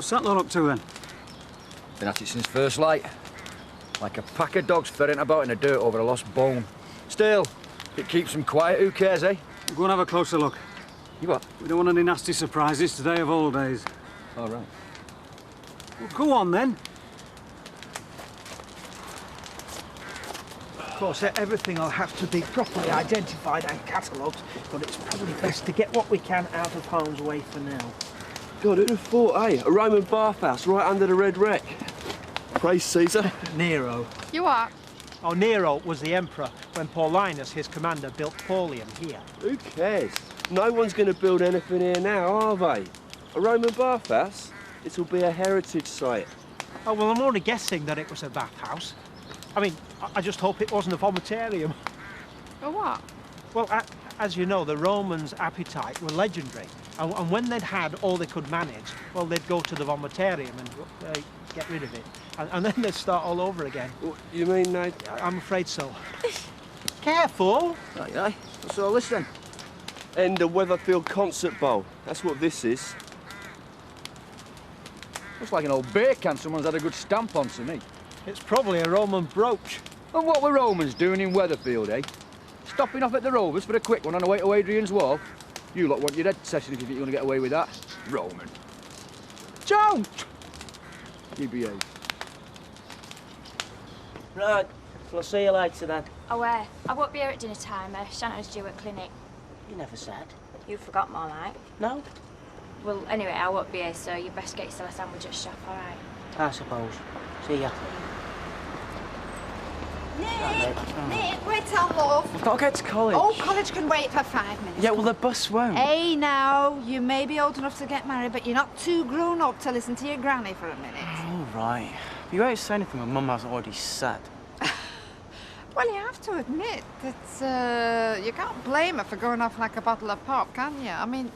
What's that lot up to, then? Been at it since first light. Like a pack of dogs ferreting about in the dirt over a lost bone. Still, it keeps them quiet. Who cares, eh? Go and have a closer look. You what? We don't want any nasty surprises today of all days. All right. Well, go on, then. Of course, everything will have to be properly identified and catalogued, but it's probably best to get what we can out of harm's way for now. God, who'd have thought, eh? A Roman bathhouse right under the Red Wreck. Praise Caesar. Nero. You what? Oh, Nero was the emperor when Paulinus, his commander, built Paulium here. Who cares? No one's going to build anything here now, are they? A Roman bathhouse? It'll be a heritage site. Oh, well, I'm only guessing that it was a bathhouse. I mean, I just hope it wasn't a vomitarium. Or what? Well, as you know, the Romans' appetite were legendary. And when they'd had all they could manage, well, they'd go to the vomitarium and get rid of it. And then they'd start all over again. What, you mean they... I'm afraid so. Careful! Aye, aye. What's all this then? End of Weatherfield Concert Bowl. That's what this is. Looks like an old beer can someone's had a good stamp on to me. It's probably a Roman brooch. And what were Romans doing in Weatherfield, eh? Stopping off at the Rovers for a quick one on the way to Hadrian's Wall? You lot want your head session if you think you're going to get away with that. Roman. Don't! You behave. Right, well, I'll see you later then. Oh, I won't be here at dinner time. Shanta's due at clinic. You never said. You forgot more like. No? Well, anyway, I won't be here, so you best get yourself a sandwich at shop, all right? I suppose. See ya. Nick, wait till love. I've got to get to college. Oh, college can wait for 5 minutes. Yeah, well, the bus won't. Hey, now, you may be old enough to get married, but you're not too grown up to listen to your granny for a minute. All right. You won't say anything my mum has already said. Well, you have to admit that you can't blame her for going off like a bottle of pop, can you? I mean,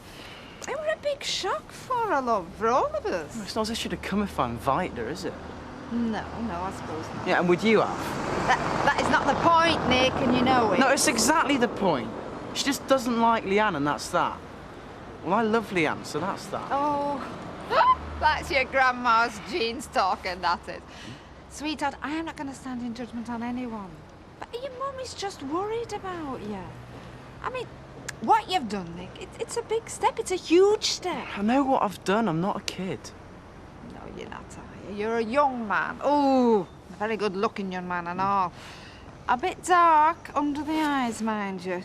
it was a big shock for her, love, for all of us. It's not as if she'd have come if I invited her, is it? No, I suppose not. Yeah, and would you have? That is not the point, Nick, and you know it. No, it's exactly the point. She just doesn't like Leanne, and that's that. Well, I love Leanne, so that's that. Oh, that's your grandma's genes talking, that is. Sweetheart, I am not going to stand in judgment on anyone. But your mum is just worried about you. I mean, what you've done, Nick, it's a big step. It's a huge step. I know what I've done. I'm not a kid. No, you're not, are you? You're a young man. Oh, a very good-looking young man and all. A bit dark under the eyes, mind you.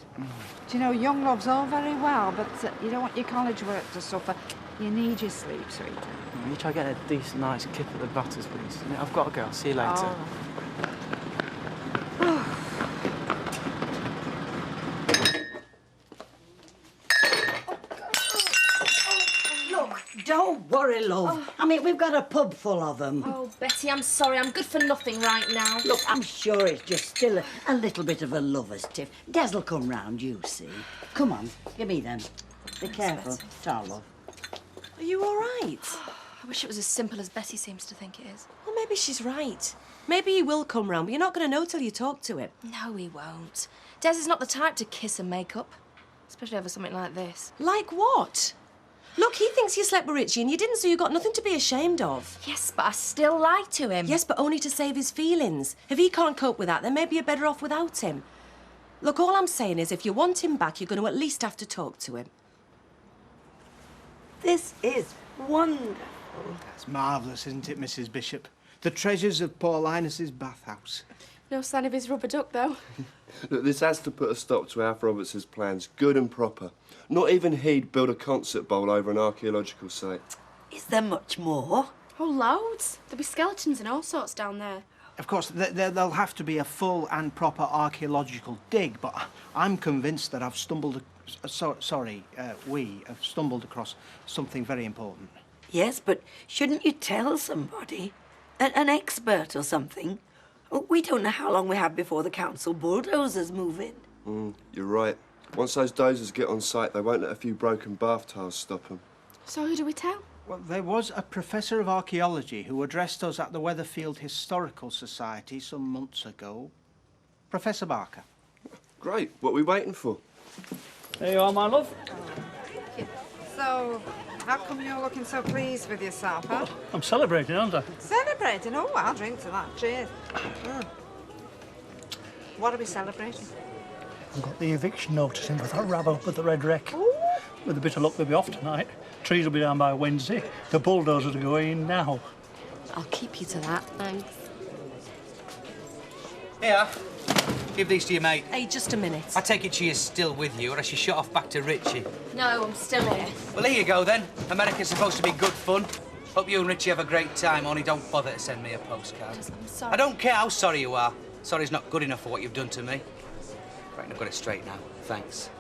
Do you know, young love's all very well, but you don't want your college work to suffer. You need your sleep, sweetheart. You try getting a decent, nice kip at the batters, please. I've got to go. I'll see you later. Look, don't worry, love. I mean, we've got a pub full of them. Oh, Betty, I'm sorry. I'm good for nothing right now. Look, I'm sure it's just still a little bit of a lover's tiff. Des'll come round, you see. Come on, give me them. Be careful. Ta, love. Are you all right? I wish it was as simple as Betty seems to think it is. Well, maybe she's right. Maybe he will come round, but you're not going to know till you talk to him. No, he won't. Des is not the type to kiss and make up, especially over something like this. Like what? Look, he thinks you slept with Richie and you didn't, so you've got nothing to be ashamed of. Yes, but I still lie to him. Yes, but only to save his feelings. If he can't cope with that, then maybe you're better off without him. Look, all I'm saying is if you want him back, you're going to at least have to talk to him. This is wonderful. That's marvellous, isn't it, Mrs. Bishop? The treasures of Paulinus's bathhouse. No sign of his rubber duck, though. Look, this has to put a stop to Alf Roberts' plans, good and proper. Not even he'd build a concert bowl over an archaeological site. Is there much more? Oh, loads. There'll be skeletons and all sorts down there. Of course, there'll have to be a full and proper archaeological dig, but I'm convinced that I've stumbled... we have stumbled across something very important. Yes, but shouldn't you tell somebody? An expert or something? We don't know how long we have before the council bulldozers move in. You're right. Once those dozers get on site, they won't let a few broken bath tiles stop them. So who do we tell? Well, there was a professor of archaeology who addressed us at the Weatherfield Historical Society some months ago. Professor Barker. Great. What are we waiting for? There you are, my love. So, How come you're looking so pleased with yourself, huh? I'm celebrating, aren't I? Celebrating? Oh, I'll drink to that. Cheers. What are we celebrating? I've got the eviction notice in for that rabble with the red wreck. With a bit of luck, they'll be off tonight. Trees will be down by Wednesday. The bulldozers are going now. I'll keep you to that. Thanks. Here, give these to your mate. Hey, just a minute. I take it she is still with you, or has she shot off back to Richie? No, I'm still here. Well, here you go, then. America's supposed to be good fun. Hope you and Richie have a great time, only don't bother to send me a postcard. I'm sorry. I don't care how sorry you are. Sorry's not good enough for what you've done to me. Right, I've got it straight now. Thanks.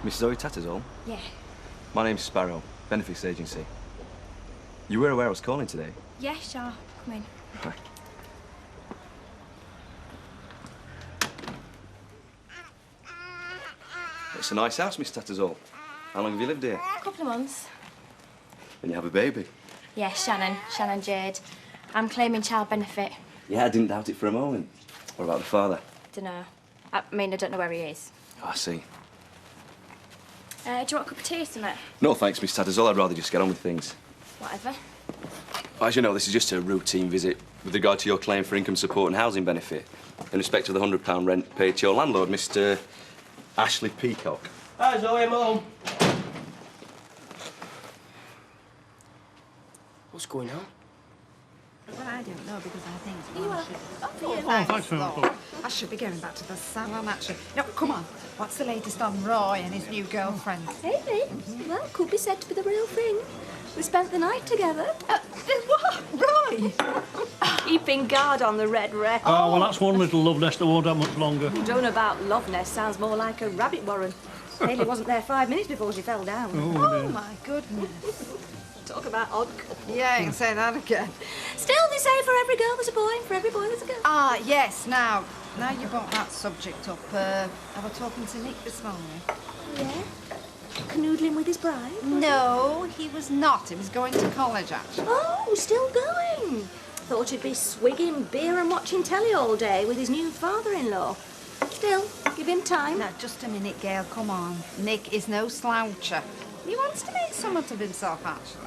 Miss Zoe Tattersall? Yeah. My name's Sparrow, Benefits Agency. You were aware I was calling today? Yeah, sure. Come in. Right. It's a nice house, Miss Tattersall. How long have you lived here? A couple of months. And you have a baby? Yeah, Shannon Jade. I'm claiming child benefit. Yeah, I didn't doubt it for a moment. What about the father? Dunno. I mean, I don't know where he is. Oh, I see. Do you want a cup of tea or something? No, thanks, Miss Tattersall. I'd rather just get on with things. Whatever. As you know, this is just a routine visit with regard to your claim for income support and housing benefit in respect of the £100 rent paid to your landlord, Mr. Ashley Peacock. Hi, Zoe, I'm home. What's going on? Well, I don't know because I think... Thanks very much. I should be going back to the salon, actually. No, come on. What's the latest on Roy and his new girlfriend? Hey, well, could be said to be the real thing. We spent the night together. What? Roy? Keeping guard on the red wreck. Oh, well, that's one little love nest that won't have much longer. Don't know about love nest. Sounds more like a rabbit warren. Haley wasn't there 5 minutes before she fell down. Oh, my goodness. Talk about odd couple. Yeah, you can say that again. Still, they say for every girl there's a boy, for every boy there's a girl. Ah, yes, now you brought that subject up. I was talking to Nick this morning. Yeah? Canoodling with his bride? No, he was not. He was going to college, actually. Oh, still going. Thought he'd be swigging beer and watching telly all day with his new father-in-law. Still, give him time. Now, just a minute, Gail, come on. Nick is no sloucher. He wants to make somewhat of himself, actually.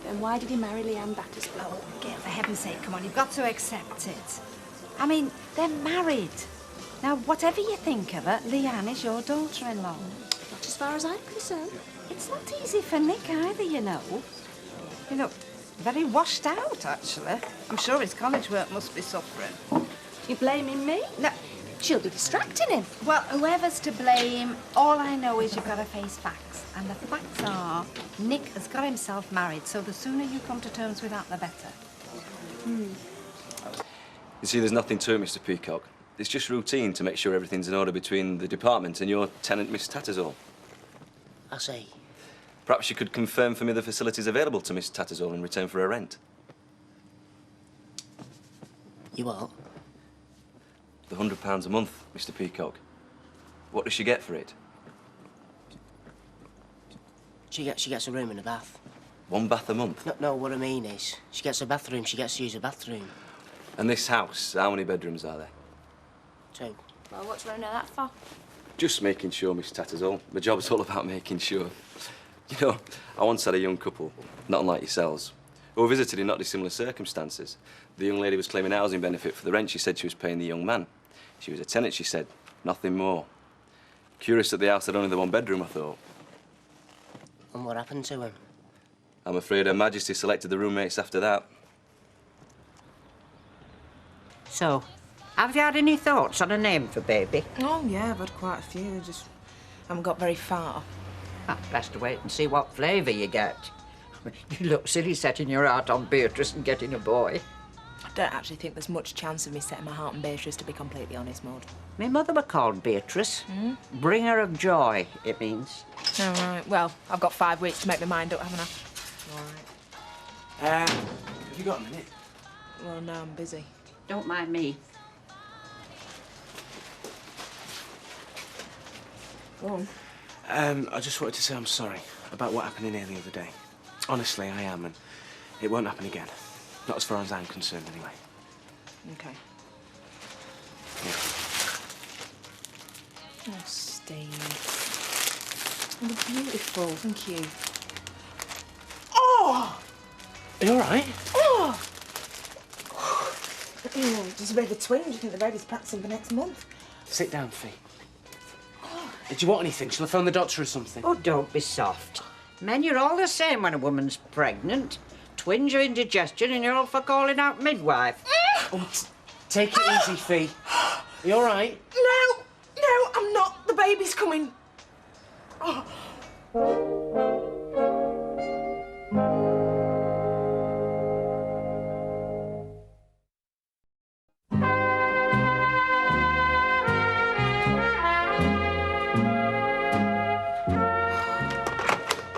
Then why did he marry Leanne Battersby? Oh, Gail, for heaven's sake, come on, you've got to accept it. I mean, they're married. Now, whatever you think of her, Leanne is your daughter-in-law. Not as far as I'm concerned. It's not easy for Nick either, you know. You look very washed out, actually. I'm sure his college work must be suffering. You blaming me? No. She'll be distracting him. Well, whoever's to blame, all I know is you've got to face facts. And the facts are, Nick has got himself married, so the sooner you come to terms with that, the better. You see, there's nothing to it, Mr. Peacock. It's just routine to make sure everything's in order between the department and your tenant, Miss Tattersall. I see. Perhaps you could confirm for me the facilities available to Miss Tattersall in return for her rent. You what? The £100 a month, Mr. Peacock. What does she get for it? She gets a room and a bath. One bath a month? No, what I mean is, she gets a bathroom, she gets to use a bathroom. And this house, how many bedrooms are there? 2. Well, what do you want to know that for? Just making sure, Miss Tattersall. My job's all about making sure. You know, I once had a young couple, not unlike yourselves, who were visited in not dissimilar circumstances. The young lady was claiming housing benefit for the rent she said she was paying the young man. She was a tenant, she said, nothing more. Curious that the house had only the one bedroom, I thought. And what happened to him? I'm afraid Her Majesty selected the roommates after that. So, have you had any thoughts on a name for baby? Oh, yeah, I've had quite a few. Just haven't got very far. Best to wait and see what flavour you get. You look silly setting your heart on Beatrice and getting a boy. I don't actually think there's much chance of me setting my heart on Beatrice, to be completely honest, Maud. My mother were called Beatrice. Bringer of joy, it means. All right. Well, I've got 5 weeks to make my mind up, haven't I? All right. Have you got a minute? Well, no, I'm busy. Don't mind me. Go on. I just wanted to say I'm sorry about what happened in here the other day. Honestly, I am, and it won't happen again. Not as far as I'm concerned, anyway. Okay. Yeah. Oh, Steve. Oh, beautiful. Thank you. Oh! Are you all right? Oh! Just a bit of a twinge. I think the baby's practicing for next month. Sit down, Fee. Did you want anything? Shall I phone the doctor or something? Oh, don't be soft. Men, you're all the same when a woman's pregnant. Twinge or indigestion, and you're all for calling out midwife. Oh, take it easy, Fee. Are you all right? No! No, I'm not. The baby's coming. Oh.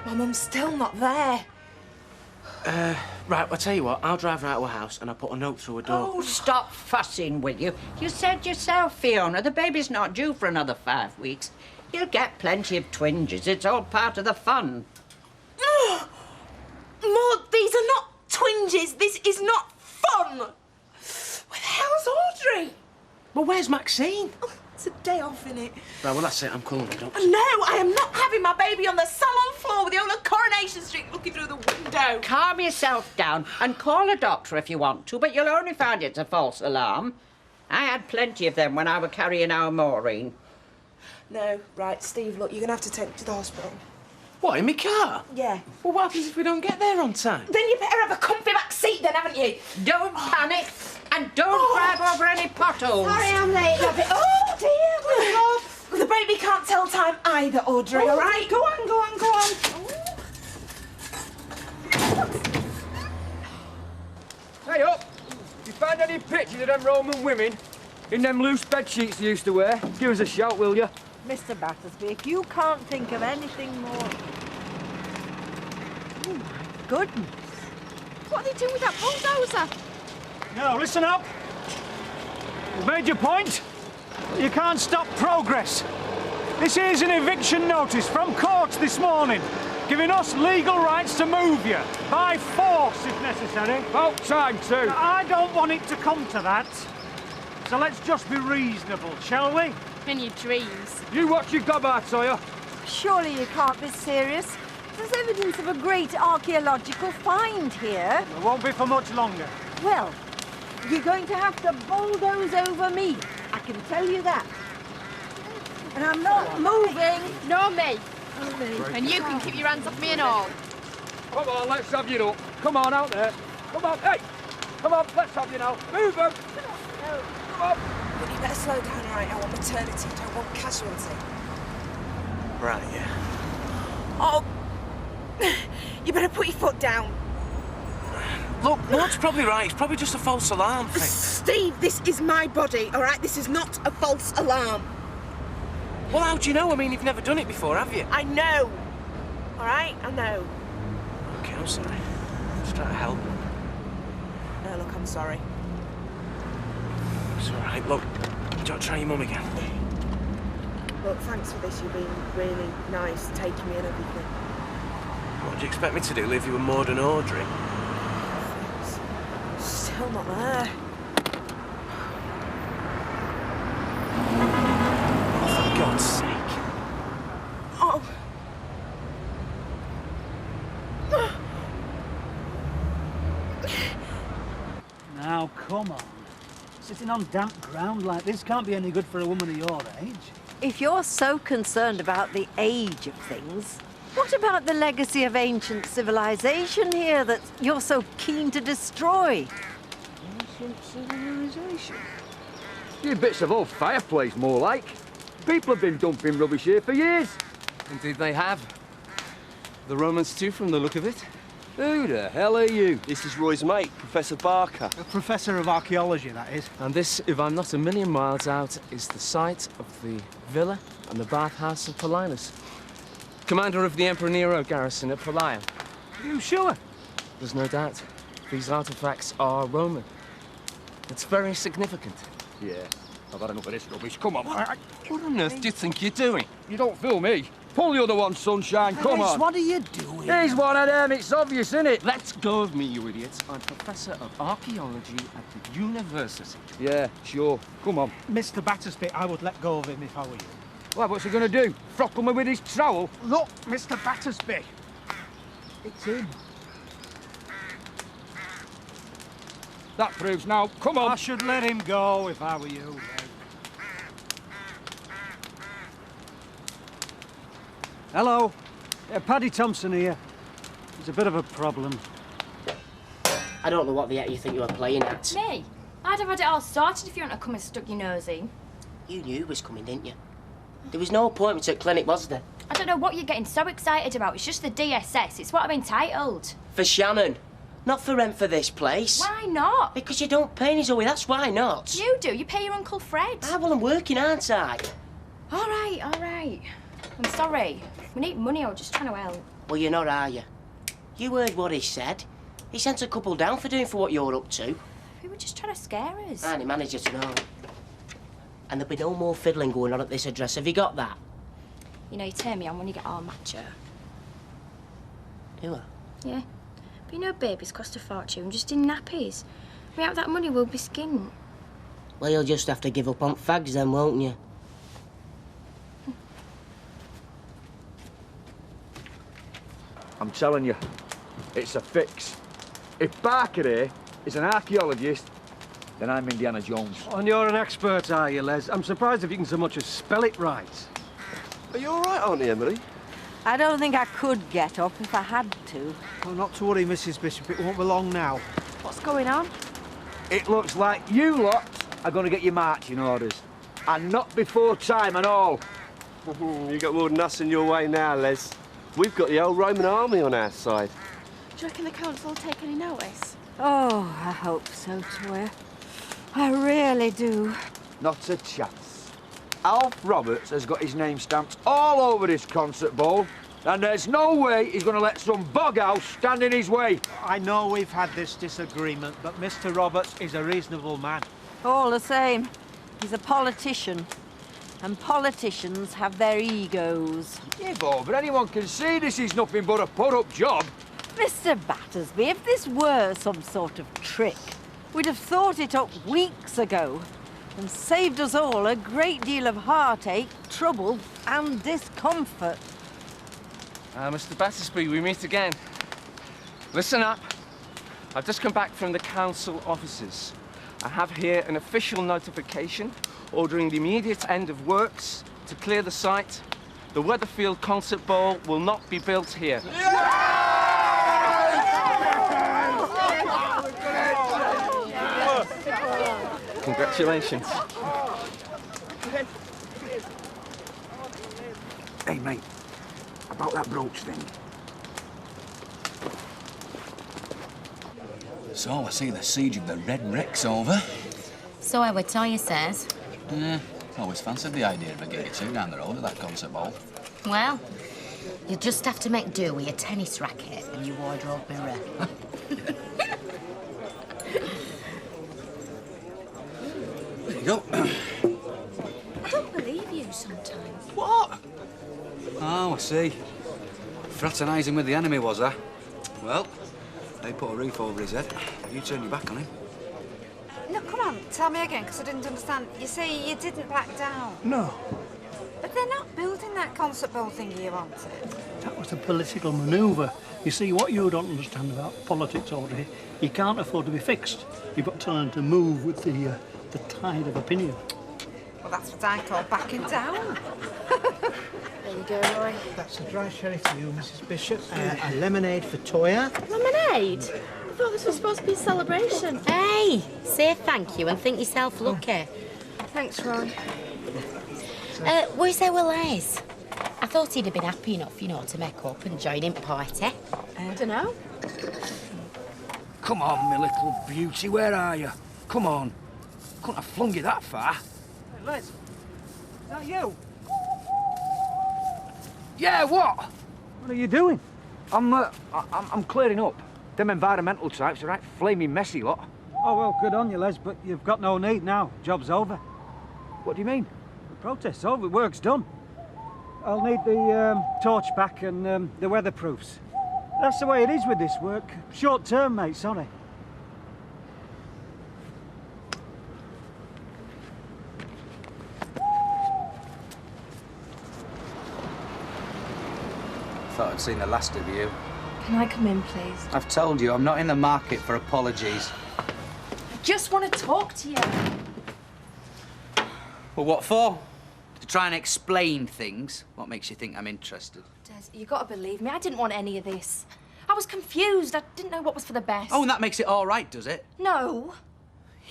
My mum's still not there. Right, I'll tell you what. I'll drive her out of her house and I'll put a note through her door. Oh, stop fussing, will you? You said yourself, Fiona, the baby's not due for another 5 weeks. You'll get plenty of twinges. It's all part of the fun. Maud, these are not twinges. This is not fun. Where the hell's Audrey? Well, where's Maxine? Oh, it's a day off, innit? Right, well, that's it. I'm calling the doctor. No, I am not having my baby on the salon floor with the owner of Coronation Street looking through the window. Calm yourself down and call a doctor if you want to, but you'll only find it's a false alarm. I had plenty of them when I were carrying our Maureen. No, right, Steve, look, you're going to have to take me to the hospital. What, in my car? Yeah. Well, what happens if we don't get there on time? Then you better have a comfy back seat then, haven't you? Don't panic and don't drive over any potholes. Sorry, I'm late, love it. Oh, dear, the baby can't tell time either, Audrey, all right? Go on, go on, go on. Hey, up! You find any pictures of them Roman women in them loose bed sheets they used to wear? Give us a shout, will you? Mr. Battersby, if you can't think of anything more... Oh, my goodness. What are they doing with that bulldozer? Now, listen up. You've made your point. You can't stop progress. This is an eviction notice from court this morning, giving us legal rights to move you, by force if necessary. About time, too. Now, I don't want it to come to that. So let's just be reasonable, shall we? In your dreams. You watch your gob out, Sawyer. Surely you can't be serious. There's evidence of a great archaeological find here. It won't be for much longer. Well, you're going to have to bulldoze over me. I can tell you that. And I'm not moving. No, me. And you can keep your hands off me and all. Come on, let's have you up. Come on, out there. Come on, hey! Come on, let's have you now. Move them. Come on. But you better slow down, all right? I want maternity, don't want casualty. Right, yeah. Oh, you better put your foot down. Look, Maud's probably right. It's probably just a false alarm thing. Steve, this is my body, all right? This is not a false alarm. Well, how do you know? I mean, you've never done it before, have you? I know. All right? I know. Okay, I'm sorry. I'm just trying to help. No, look, I'm sorry. It's all right. Look, do you want to try your mum again? Look, thanks for this. You've been really nice, taking me and everything. What do you expect me to do? Leave you with Maud and Audrey? Still not there. For God's sake. Oh. Now, come on. Sitting on damp ground like this can't be any good for a woman of your age. If you're so concerned about the age of things, what about the legacy of ancient civilization here that you're so keen to destroy? Ancient civilization? You bits of old fireplace, more like. People have been dumping rubbish here for years. Indeed they have. The Romans too, from the look of it. Who the hell are you? This is Roy's mate, Professor Barker. A professor of archaeology, that is. And this, if I'm not a million miles out, is the site of the villa and the bathhouse of Paulinus, commander of the Emperor Nero garrison at Paulium. Are you sure? There's no doubt. These artifacts are Roman. It's very significant. Yeah. I've had enough of this rubbish. Come on. What on earth do you think you're doing? You don't fool me. Pull the other one, sunshine. Come on. What are you doing? Here's one of them. It's obvious, isn't it? Let go of me, you idiots. I'm Professor of Archaeology at the university. Yeah, sure. Come on. Mr. Battersby, I would let go of him if I were you. Well, what's he going to do? Throttle me with his trowel? Look, Mr. Battersby. It's him. That proves now. Come on. I should let him go if I were you. Hello. Paddy Thompson here. There's a bit of a problem. I don't know what the heck you think you were playing at. Me? I'd have had it all sorted if you hadn't come and stuck your nose in. You knew he was coming, didn't you? There was no appointment at clinic, was there? I don't know what you're getting so excited about. It's just the DSS. It's what I'm entitled. For Shannon. Not for rent for this place. Why not? Because you don't pay any, Zoe, that's why not. You do. You pay your Uncle Fred. Ah, well, I'm working, aren't I? All right, all right. I'm sorry. We need money. I was just trying to help. Well, you're not, are you? You heard what he said. He sent a couple down for doing for what you're up to. We were just trying to scare us. And he managed to know. And there'll be no more fiddling going on at this address. Have you got that? You know, you turn me on when you get all macho. Do I? Yeah. But you know, babies cost a fortune, just in nappies. Without that money, we'll be skint. Well, you'll just have to give up on fags then, won't you? I'm telling you, it's a fix. If Barker here is an archaeologist, then I'm Indiana Jones. And you're an expert, are you, Les? I'm surprised if you can so much as spell it right. Are you all right, Auntie Emily? I don't think I could get up if I had to. Oh, not to worry, Mrs. Bishop. It won't be long now. What's going on? It looks like you lot are going to get your marching orders. And not before time at all. You got more than us in your way now, Les. We've got the old Roman army on our side. Do you reckon the council will take any notice? Oh, I hope so, Toya. I really do. Not a chance. Alf Roberts has got his name stamped all over this concert ball, and there's no way he's going to let some boghouse stand in his way. I know we've had this disagreement, but Mr. Roberts is a reasonable man. All the same, he's a politician. And politicians have their egos. Yeah, but anyone can see this is nothing but a put-up job. Mr. Battersby, if this were some sort of trick, we'd have thought it up weeks ago and saved us all a great deal of heartache, trouble and discomfort. Mr. Battersby, we meet again. Listen up. I've just come back from the council offices. I have here an official notification ordering the immediate end of works to clear the site. The Weatherfield Concert Ball will not be built here. Congratulations. Hey, mate, about that brooch thing. So, I see the siege of the Red Wreck's over. So our Toya says. Yeah, always fancied the idea of a gig or two down the road at that concert ball. Well, you'll just have to make do with your tennis racket and your wardrobe mirror. There you go. I don't believe you sometimes. What? Oh, I see. Fraternising with the enemy, was I? Well, they put a roof over his head. You turned your back on him. No, come on, tell me again, because I didn't understand. You say you didn't back down. No, But they're not building that concert ball thing you wanted. that was a political manoeuvre. You see, what you don't understand about politics, Audrey, you can't afford to be fixed. You've got to learn to move with the tide of opinion. Well, that's what I call backing down. There you go, Roy. That's a dry sherry for you, Mrs. Bishop. A lemonade for Toya. Lemonade? I thought this was supposed to be a celebration. Hey, say thank you and think yourself lucky. Thanks, Roy. Where's our Les? I thought he'd have been happy enough, you know, to make up and join in the party. I don't know. Come on, my little beauty, where are you? Come on. Couldn't have flung you that far. Hey, Les, is that you? Yeah, what? What are you doing? I'm clearing up. Them environmental types are right flaming messy lot. Oh, well, good on you, Les, but you've got no need now. Job's over. What do you mean? The protest's over, work's done. I'll need the torch back and the weatherproofs. That's the way it is with this work. Short term, mate, sorry. Thought I'd seen the last of you. Can I come in, please? I've told you, I'm not in the market for apologies. I just want to talk to you. Well, what for? To try and explain things? What makes you think I'm interested? Des, you got to believe me. I didn't want any of this. I was confused. I didn't know what was for the best. Oh, and that makes it all right, does it? No.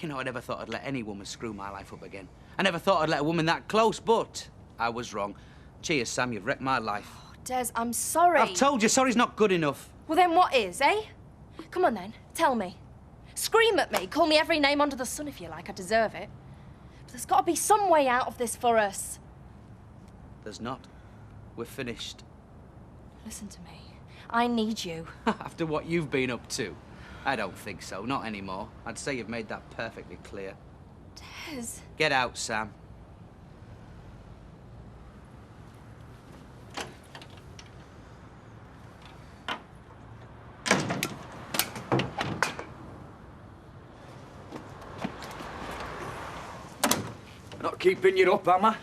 You know, I never thought I'd let any woman screw my life up again. I never thought I'd let a woman that close, but I was wrong. Cheers, Sam, you've wrecked my life. Oh, Des, I'm sorry. I've told you, sorry's not good enough. Well, then what is, eh? Come on, then. Tell me. Scream at me. Call me every name under the sun if you like. I deserve it. But there's got to be some way out of this for us. There's not. We're finished. Listen to me. I need you. After what you've been up to? I don't think so. Not anymore. I'd say you've made that perfectly clear. Des. Get out, Sam. Not keeping you up, am I?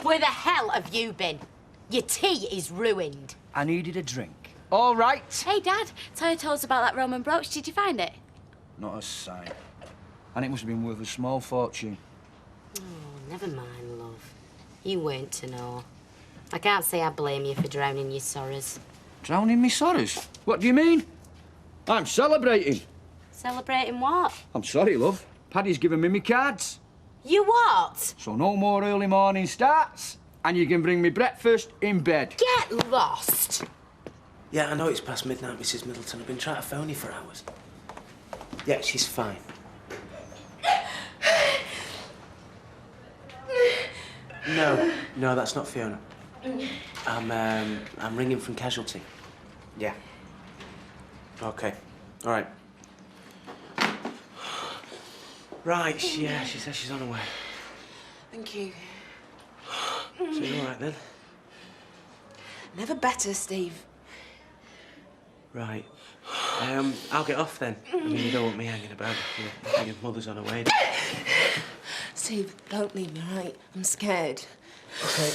Where the hell have you been? Your tea is ruined. I needed a drink. All right. Hey, Dad. Tayo told us about that Roman brooch. Did you find it? Not a sign. And it must have been worth a small fortune. Oh, never mind, love. You weren't to know. I can't say I blame you for drowning your sorrows. Drowning me sorrows? What do you mean? I'm celebrating. Celebrating what? I'm sorry, love. Paddy's given me cards. You what? So no more early morning starts, and you can bring me breakfast in bed. Get lost! Yeah, I know it's past midnight, Mrs. Middleton. I've been trying to phone you for hours. Yeah, she's fine. No, that's not Fiona. I'm ringing from Casualty. Yeah. Okay. All right. Right, yeah, she says she's on her way. Thank you. So you all right, then? Never better, Steve. Right. I'll get off, then. I mean, you don't want me hanging about. Your mother's on her way. Steve, don't leave me, all right? I'm scared. Okay.